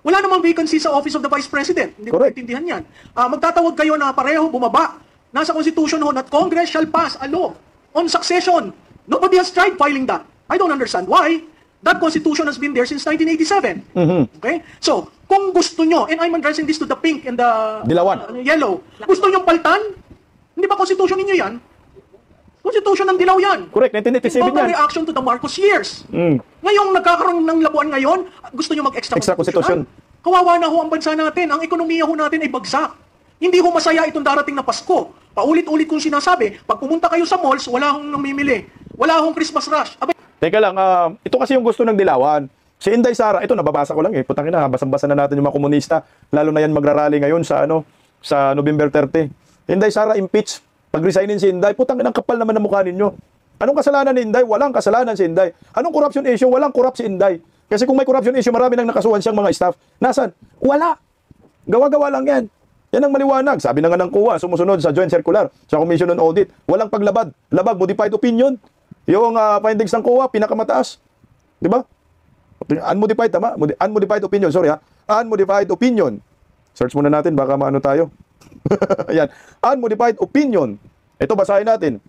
Speaker 1: Wala namang vacancy sa Office of the Vice President. Hindi ko
Speaker 4: Correct.
Speaker 1: maintindihan yan. Magtatawag kayo na pareho bumaba. Nasa Constitution ho that Congress shall pass a law on succession. Nobody has tried filing that. I don't understand why. That Constitution has been there since 1987. Okay? So, kung gusto nyo, and I'm addressing this to the pink and the
Speaker 4: Dilawan.
Speaker 1: Yellow, gusto nyo paltan? Hindi ba Constitution ninyo yan? Constitution ng dilaw yan.
Speaker 4: Correct, 1987 yan.
Speaker 1: Reaction to the Marcos years. Ngayong nagkakaroon ng labuan ngayon, gusto nyo mag-extra
Speaker 4: Extra
Speaker 1: constitution? Kawawa na ho ang bansa natin. Ang ekonomiya ho natin ay bagsak. Hindi ho masaya itong darating na Pasko. Paulit-ulit kong sinasabi, pag pumunta kayo sa malls, wala hong namimili. Wala hong Christmas rush. Abay,
Speaker 4: Teka lang, ito kasi yung gusto ng Dilawan. Si Inday Sara, ito nababasa ko lang putang ina, basang-basa na natin yung mga komunista. Lalo na yan magrarally ngayon sa November 30. Inday Sara impeach. Pag-resignin si Inday, putang ina, kapal naman ang mukha ninyo. Anong kasalanan ni Inday? Walang kasalanan si Inday. Anong corruption issue? Walang corrupt si Inday. Kasi kung may corruption issue, marami nang nakasuhan siyang mga staff. Nasaan? Wala. Gawa-gawa lang yan. Yan ang maliwanag. Sabi na nga ng COA, sumusunod sa Joint Circular, sa Commission on Audit. Walang paglabag. Labag, modified opinion. Yung findings ng COA, pinakamataas. Di ba? Unmodified, tama? Unmodified opinion, sorry ha. Unmodified opinion. Search muna natin, baka maano tayo. Ayan. Unmodified opinion. Ito, basahin natin.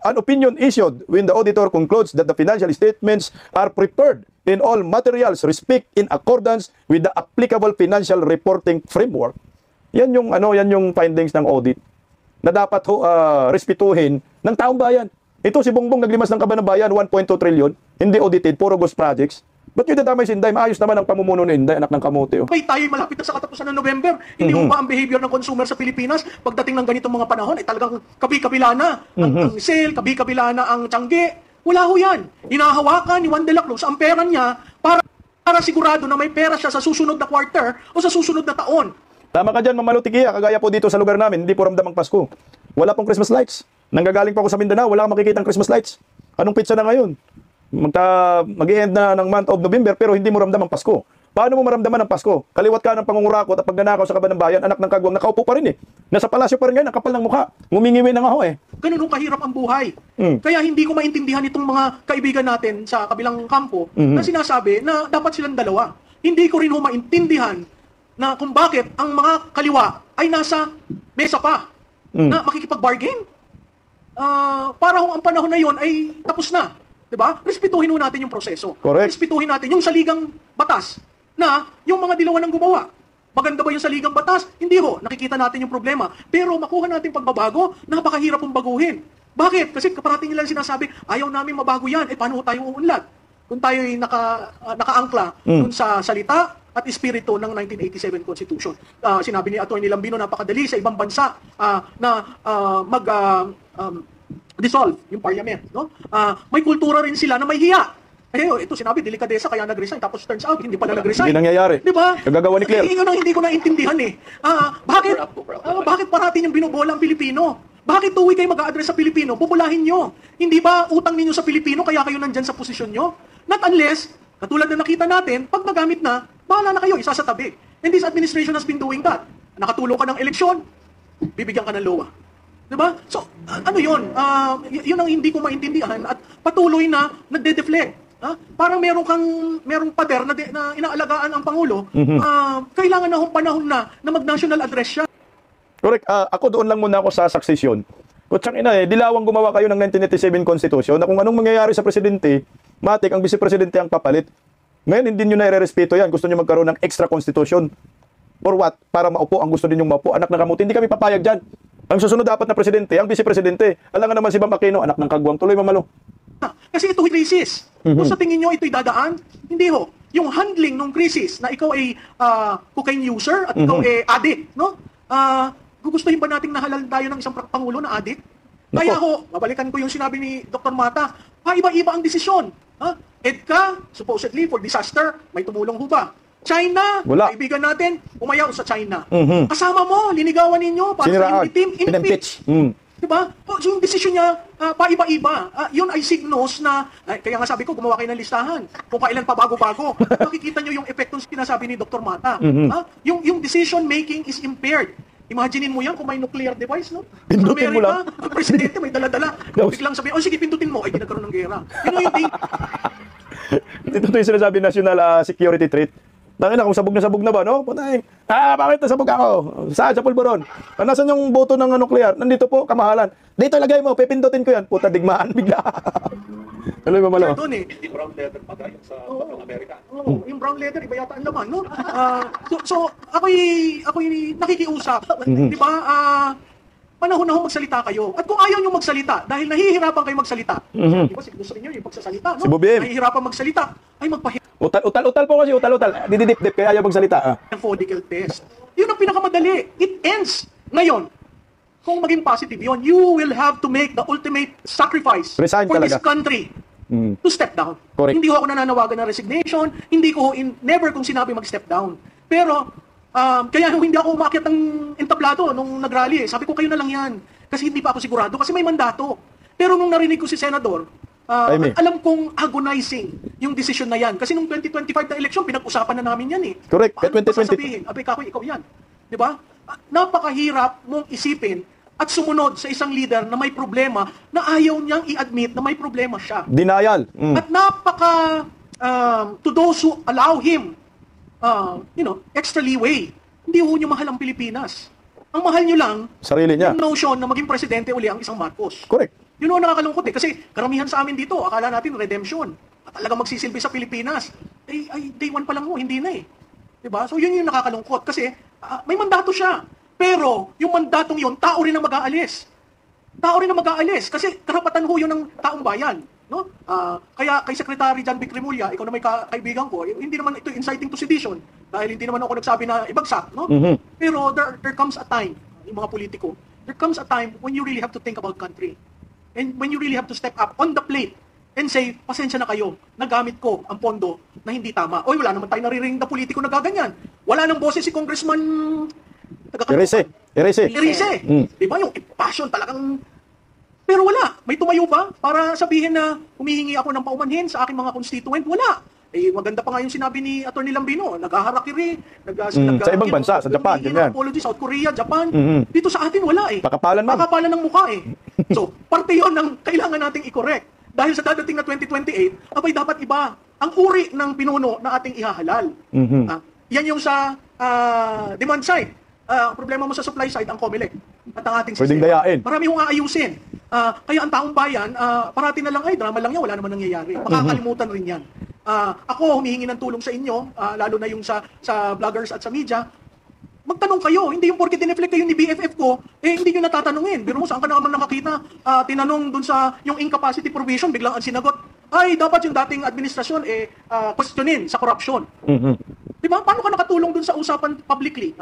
Speaker 4: An opinion issued when the auditor concludes that the financial statements are prepared in all materials respect in accordance with the applicable financial reporting framework. Yan yung findings ng audit na dapat respetuhin ng taong bayan. Ito si Bongbong naglimas ng kaban ng bayan, 1.2 trillion, hindi audited, puro ghost projects. Ba't yung dadamay si Inday? Maayos naman ang pamumuno ni Inday, anak ng kamote. Oh.
Speaker 1: May tayo malapit na sa katapusan ng November. Hindi ba ang behavior ng consumer sa Pilipinas pagdating ng ganitong mga panahon ay talagang kabi-kabila na. Ang sale, kabi-kabila na ang tiyangge. Wala ho yan. Hinahawakan ni Juan de la Cruz ang pera niya para sigurado na may pera siya sa susunod na quarter o sa susunod na taon.
Speaker 4: Tama ka dyan, Ma'am Malutikia. Kagaya po dito sa lugar namin, hindi po ramdam ang Pasko. Wala pong Christmas lights. Nanggagaling pa ako sa Mindanao, wala kang makikita ang Christmas lights. Anong pizza na ngayon? Mag-i-end na ng month of November pero hindi mo ramdam ang Pasko. Paano mo maramdaman ang Pasko? Kaliwat ka ng pangungurakot at pag nanakaw sa kaban ng bayan, anak ng kagwang, nakaupo pa rin eh. Nasa palasyo pa rin ngayon, ang kapal ng mukha. Ngumingiwi na nga ho eh.
Speaker 1: Ganun ang kahirap ang buhay. Kaya hindi ko maintindihan itong mga kaibigan natin sa kabilang kampo na sinasabi na dapat silang dalawa. Hindi ko rin ho maintindihan na kung bakit ang mga kaliwa ay nasa mesa pa na makikipag-bargain. Para kung ang panahon na yon ay tapos na. Diba? Respetuhin ho natin yung proseso.
Speaker 4: Correct.
Speaker 1: Respetuhin natin yung saligang batas na yung mga dilawan ang gumawa. Maganda ba yung saligang batas? Hindi ho. Nakikita natin yung problema. Pero makuha natin pagbabago, napakahirap pong baguhin. Bakit? Kasi kaparating nila sinasabi, ayaw namin mabago yan. Paano ho tayo uunlad? Kung tayo'y nakaangkla dun sa salita at espiritu ng 1987 Constitution. Sinabi ni Atty. Lambino, napakadali sa ibang bansa na dissolve yung parliament. No? May kultura rin sila na may hiya. Ito sinabi, delikadesa, kaya nag-resign. Tapos turns out, hindi pala nag-resign.
Speaker 4: Hindi nangyayari.
Speaker 1: Di ba?
Speaker 4: Kagagawa ni Claire.
Speaker 1: Yun ang hindi ko naintindihan eh. Bakit parati niyong binubola ang Pilipino? Bakit tuwi kayo mag-a-address sa Pilipino? Bubulahin nyo. Hindi ba utang ninyo sa Pilipino kaya kayo nandyan sa posisyon nyo? Not unless, katulad na nakita natin, pag nagamit na, bahala na kayo, isa sa tabi. And this administration has been doing that. Nakatulong ka ng eleksyon, bibigyan ka ng LOA. Diba? So, ano yun? Yun ang hindi ko maintindihan at patuloy na nagde-deflect. Parang merong pader na inaalagaan ang Pangulo. Kailangan na hong panahon na mag-national address siya.
Speaker 4: Correct. Ako doon lang muna ako sa succession. Kutsang ina dilawang gumawa kayo ng 1987 Constitution na kung anong mangyayari sa presidente, matik ang vice-presidente ang papalit. Ngayon, hindi nyo na-irerespeto yan. Gusto nyo magkaroon ng extra constitution. For what? Para maupo ang gusto ninyong maupo. Anak ng kamuti. Hindi kami papayag dyan. Ang susunod dapat na presidente, ang vice-presidente. Alam nga naman si Bam Aquino, anak ng kagwang. Tuloy, Mamalo.
Speaker 1: Kasi ito crisis. Kung sa tingin nyo ito'y dadaan, hindi ho. Yung handling ng crisis na ikaw ay cocaine user at ikaw ay addict, no? Gugustuhin ba nating nahalal tayo ng isang Pangulo na addict? Kaya ho, babalikan ko yung sinabi ni Dr. Mata, iba-iba ang desisyon. EDCA, supposedly for disaster, may tumulong ho ba? China,
Speaker 4: wala.
Speaker 1: Kaibigan natin, umayaw sa China. Kasama mo, linigawan ninyo, para sa team, impeach. Diba? So yung desisyon niya, paiba-iba. Yun ay signos na, kaya nga sabi ko, gumawa kayo ng listahan. Kung kailan pa bago-bago. Makikita nyo yung epektong sinasabi ni Dr. Mata. Yung decision making is impaired. Imaginein mo yan kung may nuclear device, no?
Speaker 4: Pindutin mo lang.
Speaker 1: Ang presidente may dala-dala. Biglang sabihin, sige, pindutin mo. Ay, nagkaroon ng gera. Yun yung thing.
Speaker 4: Ito yung sinasabi national security threat. Tangina, kung sabog na ba, no? Punay. Bakit nasabog ako? Saan? Sa pulburon. Nasaan yung boto ng nuclear? Nandito po, kamahalan. Dito lagay mo, pipindutin ko yan. Puta, digmaan bigla. Alam mo, Malo?
Speaker 1: Doon eh.
Speaker 3: Yung brown leather pa tayo sa Amerika.
Speaker 1: Oo, yung brown leather, iba yata ang laman, no? So ako'y nakikiusap. Di ba? Panahon na ho magsalita kayo. At kung ayaw nyo magsalita, dahil nahihirapan kayo magsalita, di ba, gusto rin nyo yung pagsasalita, no?
Speaker 4: Si Bobem.
Speaker 1: Nahihirapan magsalita, ay magpahiram
Speaker 4: Utal po kasi, utal. Dididip-dip, kaya ayaw magsalita.
Speaker 1: ng physical test. Yun ang pinakamadali. It ends. Ngayon, kung maging positive yun, you will have to make the ultimate sacrifice
Speaker 4: Resign
Speaker 1: for
Speaker 4: talaga.
Speaker 1: this country to step down.
Speaker 4: Correct.
Speaker 1: Hindi ko ako nananawagan ng resignation, hindi ko never kung sinabi mag-step down. Pero, kaya hindi ako umakyat ng entablado nung nag-rally. Sabi ko, kayo na lang yan. Kasi hindi pa ako sigurado, kasi may mandato. Pero nung narinig ko si Senador, alam kong agonizing yung decision na yan. Kasi nung 2025 na eleksyon, pinag-usapan na namin yan eh.
Speaker 4: Correct.
Speaker 1: Paano
Speaker 4: 2020.
Speaker 1: sasabihin? Abay, Kakoy, ikaw yan. Di ba? napakahirap mong isipin at sumunod sa isang leader na may problema na ayaw niyang i-admit na may problema siya.
Speaker 4: Denial.
Speaker 1: At napaka, to those who allow him, extra leeway, hindi ho niyo mahal ang Pilipinas. Ang mahal niyo lang,
Speaker 4: Sarili niya.
Speaker 1: yung notion na maging presidente uli ang isang Marcos.
Speaker 4: Correct.
Speaker 1: Yun ang nakakalungkot kasi karamihan sa amin dito, akala natin redemption. At talagang magsisilbi sa Pilipinas. Ay, day one pa lang ho, hindi na eh. Diba? So yun yung nakakalungkot kasi may mandato siya. Pero yung mandatong yun, tao rin ang mag-aalis. Tao rin ang mag-aalis kasi karapatan ho yun ng taong bayan. No? Kaya kay Secretary John Vic Remulla, ikaw na may kaibigan ko, hindi naman ito inciting to sedition dahil hindi naman ako nagsabi na ibagsak. No? Pero there comes a time, yung mga politiko, there comes a time when you really have to think about country. And when you really have to step up on the plate and say, pasensya na kayo, nagamit ko ang pondo na hindi tama. Oy, wala naman tayo naririnig na politiko na gaganyan. Wala nang boses si Congressman
Speaker 4: Erese.
Speaker 1: Irise. Di ba? Yung passion talagang... Pero wala. May tumayo ba para sabihin na humihingi ako ng paumanhin sa aking mga constituent? Wala. Eh, maganda pa nga yung sinabi ni Atty. Lambino. Nag-harakiri.
Speaker 4: Sa ibang bansa, sa Japan, ganyan.
Speaker 1: Apology, South Korea, Japan. Dito sa atin, wala eh.
Speaker 4: Pakapalan man.
Speaker 1: Pakapalan ng mukha eh. So, parte yun ng kailangan nating i-correct. Dahil sa dadating na 2028, abay dapat iba ang uri ng pinuno na ating ihahalal. Yan yung sa demand side. Problema mo sa supply side, ang COMELEC at ang ating
Speaker 4: Pwedeng
Speaker 1: sistema.
Speaker 4: dayain.
Speaker 1: Marami kong aayusin. Kaya ang taong bayan, parati na lang, ay, drama lang yan, wala naman nangyayari. Makakalimutan rin yan. Ako, humihingi ng tulong sa inyo, lalo na yung sa vloggers at sa media, magtanong kayo, hindi yung porke dineflect kayo ni BFF ko, hindi nyo natatanungin. Pero saan ka naman nakakita, tinanong dun sa yung incapacity provision, biglang ang sinagot, ay, dapat yung dating administrasyon, questionin sa corruption. Diba? Paano ka nakatulong dun sa usapan publicly?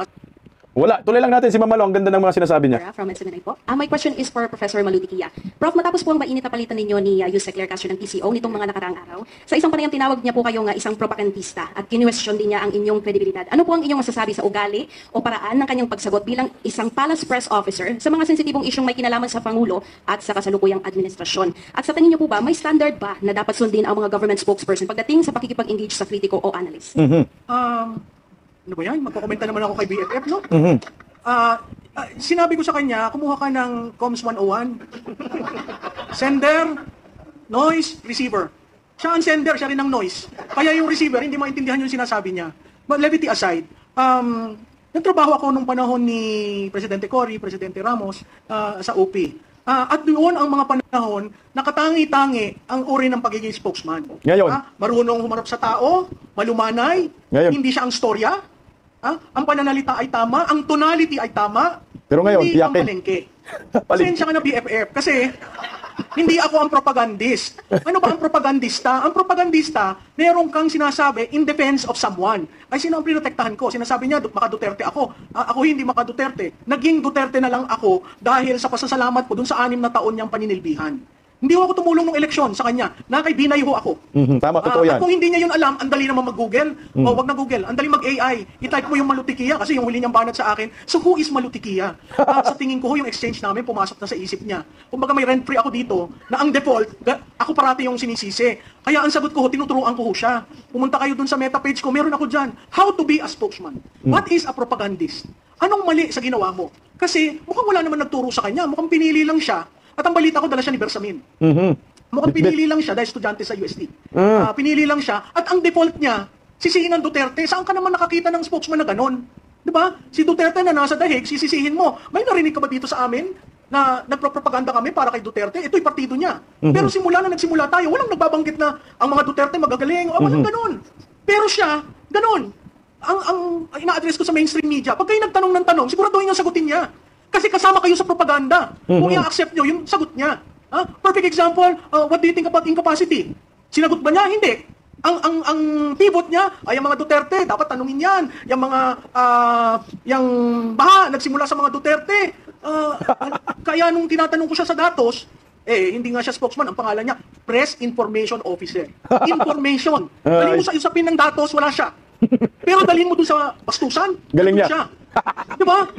Speaker 4: Wala. Tuloy lang natin si Ma'am Malo. Ang ganda ng mga sinasabi niya.
Speaker 6: From SMNI po. My question is for Professor Malutikia. Prof, matapos po ang mainit na palitan ninyo ni Yusek Claire Castro ng PCO nitong mga nakaraang araw, sa isang panayam tinawag niya po kayo nga isang propagandista at kinwestiyon din niya ang inyong kredibilidad. Ano po ang inyong masasabi sa ugali o paraan ng kanyang pagsagot bilang isang palace press officer sa mga sensitibong isyong may kinalaman sa Pangulo at sa kasalukuyang administrasyon? At sa tingin niyo po ba, may standard ba na dapat sundin ang mga government spokesperson pagdating sa pakikipag-engage sa kritiko o analyst?
Speaker 1: Ano ba yan? Magpakomenta naman ako kay BFF, no? Sinabi ko sa kanya, kumuha ka ng Coms 101. Sender, noise, receiver. Siya ang sender, siya rin ang noise. Kaya yung receiver, hindi maintindihan yung sinasabi niya. But levity aside, nagtrabaho ako nung panahon ni Presidente Cory, Presidente Ramos, sa OP. At doon ang mga panahon, nakatangi-tangi ang uri ng pagiging spokesman.
Speaker 4: Ngayon.
Speaker 1: Marunong humarap sa tao, malumanay,
Speaker 4: Ngayon.
Speaker 1: hindi siya ang storya. Ang pananalita ay tama, ang tonality ay tama,
Speaker 4: Pero ngayon,
Speaker 1: hindi ang
Speaker 4: tiyakin.
Speaker 1: palengke. Pasensya ka na BFF kasi hindi ako ang propagandist. Ano ba ang propagandista? Ang propagandista, meron kang sinasabi in defense of someone. Ay sino ang pinotektahan ko? Sinasabi niya, maka-Duterte ako. Ako hindi maka-Duterte. Naging Duterte na lang ako dahil sa pasasalamat ko dun sa 6 na taon niyang paninilbihan. Hindi ako tumulong ng eleksyon sa kanya. Nakay-binay ho ako.
Speaker 4: Tama, totoo yan.
Speaker 1: At kung hindi niya yun alam, ang dali naman mag-Google. O wag na Google. Ang dali mag-AI. I-type mo yung Malutikia kasi yung huli niyang banat sa akin. So who is Malutikia? Sa tingin ko, yung exchange namin pumasok na sa isip niya. Kumbaga may rent-free ako dito na ang default, ako parati yung sinisisi. Kaya ang sagot ko, tinuturuan ko siya. Pumunta kayo dun sa meta page ko, meron ako dyan. How to be a spokesman. What is a propagandist? Anong mali sa ginawa mo? Kasi mukhang wala naman nagturo sa kanya. Mukhang pinili lang siya. At ang balita ko, dala siya ni Bersamin. Mukhang pinili lang siya dahil estudyante sa UST. Pinili lang siya. At ang default niya, sisihin ng Duterte. Saan ka naman nakakita ng spokesman na ganon? Diba? Si Duterte na nasa dahig, sisisihin mo. May narinig ka ba dito sa amin na nagpropaganda kami para kay Duterte? Ito'y partido niya. Pero simula na nagsimula tayo, walang nagbabanggit na ang mga Duterte magagaling. Walang ganon. Pero siya, ganon. Ang ina-address ko sa mainstream media, pag kayo nagtanong ng tanong, siguraduhin niya sagutin niya. Kasi kasama kayo sa propaganda. Kung i-accept nyo, yung sagot niya. Perfect example, what do you think about incapacity? Sinagot ba niya? Hindi. Ang pivot niya ay ang mga Duterte. Dapat tanungin yan. Yung mga, yung baha, nagsimula sa mga Duterte. Kaya nung tinatanong ko siya sa datos, hindi nga siya spokesman. Ang pangalan niya, Press Information Officer. Information. Dali mo sa usapin ng datos, wala siya. Pero dalhin mo dun sa bastusan,
Speaker 4: Galing
Speaker 1: nandun
Speaker 4: niya.
Speaker 1: siya. Diba?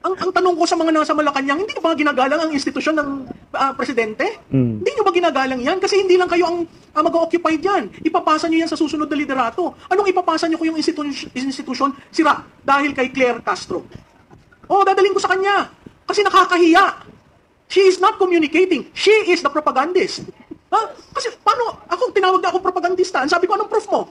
Speaker 1: Ang tanong ko sa mga nasa Malacanang, hindi nyo ba ginagalang ang institusyon ng presidente? Hindi nyo ba ginagalang yan? Kasi hindi lang kayo ang mag-occupy dyan. Ipapasa nyo yan sa susunod na liderato. Anong ipapasa nyo kung yung institusyon sira dahil kay Claire Castro? Oo, dadalhin ko sa kanya. Kasi nakakahiya. She is not communicating. She is the propagandist. Ha? Kasi paano, tinawag na akong propagandista. Ang sabi ko, anong proof mo?